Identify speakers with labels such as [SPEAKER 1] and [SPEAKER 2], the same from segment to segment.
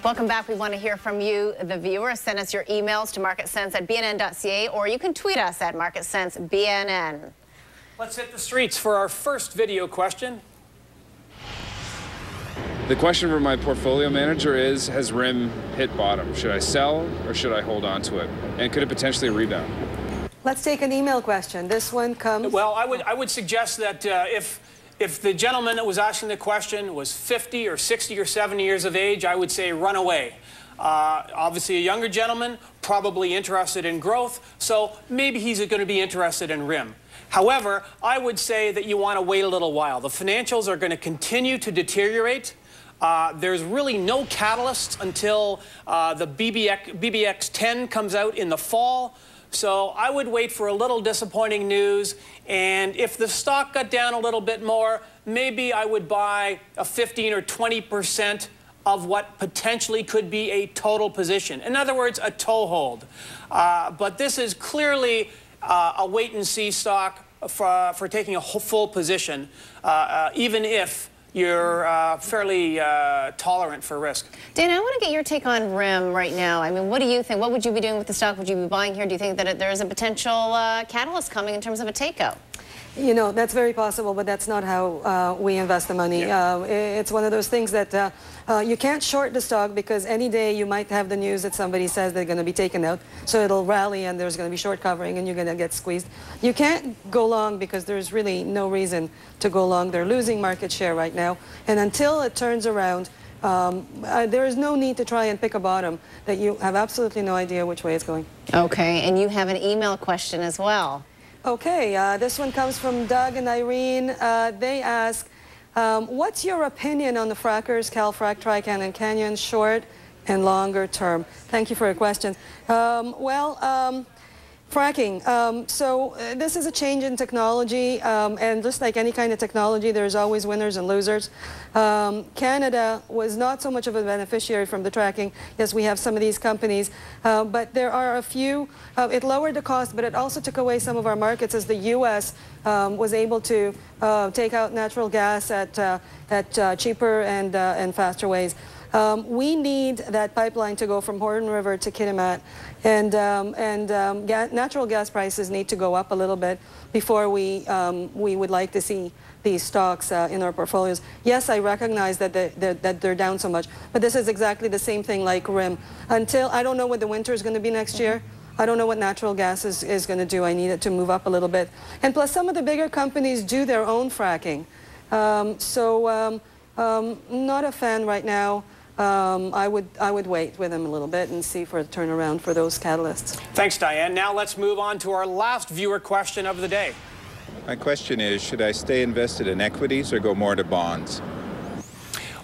[SPEAKER 1] Welcome back. We want to hear from you, the viewer. Send us your emails to marketsense@bnn.ca, or you can tweet us at marketsensebnn.
[SPEAKER 2] Let's hit the streets for our first video question.
[SPEAKER 3] The question for my portfolio manager is, has RIM hit bottom? Should I sell or should I hold on to it? And could it potentially rebound?
[SPEAKER 4] Let's take an email question. This one comes...
[SPEAKER 2] Well, I would suggest that if the gentleman that was asking the question was 50 or 60 or 70 years of age, I would say run away. Obviously, a younger gentleman, probably interested in growth, so maybe he's going to be interested in RIM. However, I would say that you want to wait a little while. The financials are going to continue to deteriorate. There's really no catalyst until the BBX10 comes out in the fall. So I would wait for a little disappointing news, and if the stock got down a little bit more, maybe I would buy a 15 or 20% of what potentially could be a total position. In other words, a toe hold. But this is clearly a wait-and-see stock for taking a full position, even if you're fairly tolerant for risk.
[SPEAKER 1] Dana, I want to get your take on RIM right now. I mean, what do you think? What would you be doing with the stock? Would you be buying here? Do you think that there is a potential catalyst coming in terms of a takeout?
[SPEAKER 4] You know, that's very possible, but that's not how we invest the money.
[SPEAKER 2] Yeah.
[SPEAKER 4] It's one of those things that you can't short the stock, because any day you might have the news that somebody says they're going to be taken out, so it'll rally and there's going to be short covering and you're going to get squeezed. You can't go long because there's really no reason to go long. They're losing market share right now, and until it turns around, there is no need to try and pick a bottom that you have absolutely no idea which way it's going. Okay,
[SPEAKER 1] and you have an email question as well.
[SPEAKER 4] Okay, this one comes from Doug and Irene. They ask, what's your opinion on the frackers, Calfrac, Trican, and Canyon, short and longer term? Thank you for your question. Fracking. So this is a change in technology, and just like any kind of technology, there's always winners and losers. Canada was not so much of a beneficiary from the tracking. Yes, we have some of these companies, but there are a few. It lowered the cost, but it also took away some of our markets, as the U.S. Was able to take out natural gas at cheaper and faster ways. We need that pipeline to go from Horton River to Kitimat, and natural gas prices need to go up a little bit before we would like to see these stocks in our portfolios. Yes, I recognize that they're down so much, but this is exactly the same thing like RIM. Until I don't know what the winter is going to be next year. I don't know what natural gas is going to do. I need it to move up a little bit. And plus, some of the bigger companies do their own fracking. Not a fan right now. I would wait with them a little bit and see for a turnaround for those catalysts.
[SPEAKER 2] Thanks, Diane. Now let's move on to our last viewer question of the day.
[SPEAKER 5] My question is, should I stay invested in equities or go more to bonds?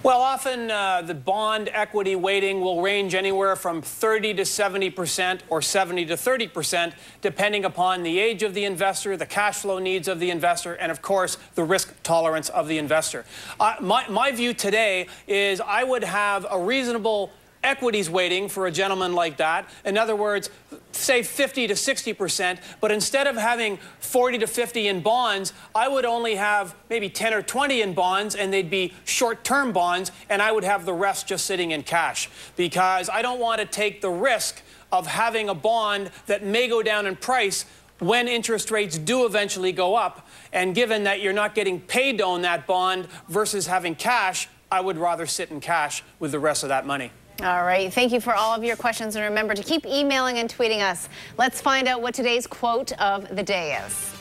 [SPEAKER 2] Well, often the bond equity weighting will range anywhere from 30 to 70% or 70 to 30%, depending upon the age of the investor, the cash flow needs of the investor, and of course, the risk tolerance of the investor. My view today is I would have a reasonable equities weighting for a gentleman like that. In other words, say 50 to 60%, but instead of having 40 to 50 in bonds, I would only have maybe 10 or 20 in bonds, and they'd be short-term bonds, and I would have the rest just sitting in cash, because I don't want to take the risk of having a bond that may go down in price when interest rates do eventually go up. And given that you're not getting paid to own that bond versus having cash, I would rather sit in cash with the rest of that money.
[SPEAKER 1] All right. Thank you for all of your questions. And remember to keep emailing and tweeting us. Let's find out what today's quote of the day is.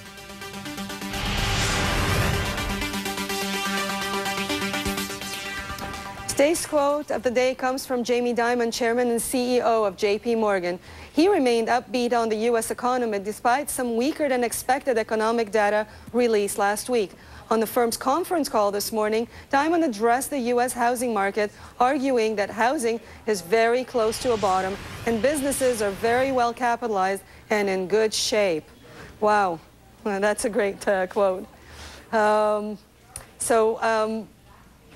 [SPEAKER 4] Today's quote of the day comes from Jamie Dimon, Chairman and CEO of JP Morgan. He remained upbeat on the U.S. economy despite some weaker than expected economic data released last week. On the firm's conference call this morning, Dimon addressed the U.S. housing market, arguing that housing is very close to a bottom and businesses are very well capitalized and in good shape. Wow, well, that's a great quote.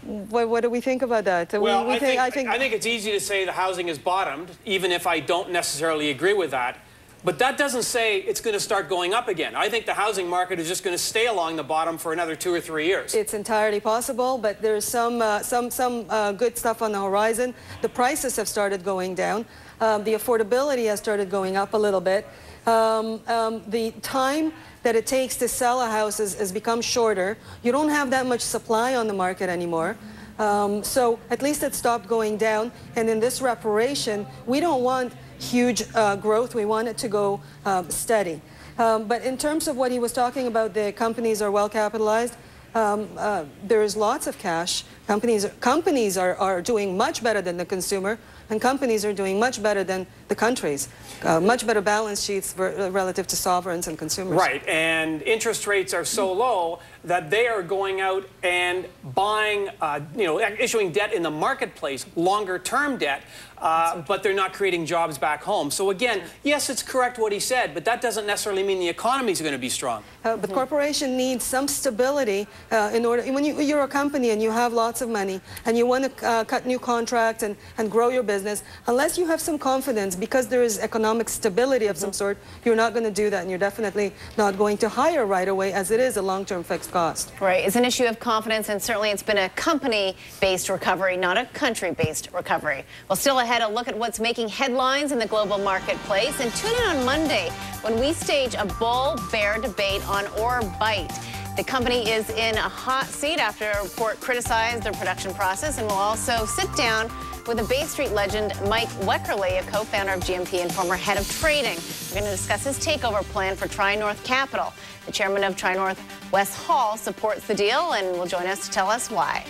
[SPEAKER 4] What do we think about that?
[SPEAKER 2] Well, I think it's easy to say the housing is bottomed, even if I don't necessarily agree with that. But that doesn't say it's going to start going up again. I think the housing market is just going to stay along the bottom for another 2 or 3 years.
[SPEAKER 4] It's entirely possible, but there's some good stuff on the horizon. The prices have started going down. The affordability has started going up a little bit. The time that it takes to sell a house has become shorter. You don't have that much supply on the market anymore. So at least it stopped going down. And in this reparation, we don't want huge growth. We want it to go steady. But in terms of what he was talking about, the companies are well capitalized. There is lots of cash. Companies are doing much better than the consumer, and companies are doing much better than the countries. Much better balance sheets relative to sovereigns and consumers.
[SPEAKER 2] Right, and interest rates are so low that they are going out and buying, issuing debt in the marketplace, longer-term debt, but they're not creating jobs back home. So again, yes, it's correct what he said, but that doesn't necessarily mean the economy is going to be strong.
[SPEAKER 4] The corporation needs some stability in order. When you're a company and you have lots of money and you want to cut new contracts and grow your business, unless you have some confidence, because there is economic stability of some sort, you're not going to do that, and you're definitely not going to hire right away, as it is a long-term fixed cost.
[SPEAKER 1] Right. It's an issue of confidence, and certainly it's been a company-based recovery, not a country-based recovery. Well, still ahead, a look at what's making headlines in the global marketplace, and tune in on Monday when we stage a bull-bear debate on Orbite. The company is in a hot seat after a report criticized their production process, and we'll also sit down with a Bay Street legend, Mike Weckerle, a co-founder of GMP and former head of trading. We're going to discuss his takeover plan for Tri-North Capital. The chairman of Tri-North, Wes Hall, supports the deal and will join us to tell us why.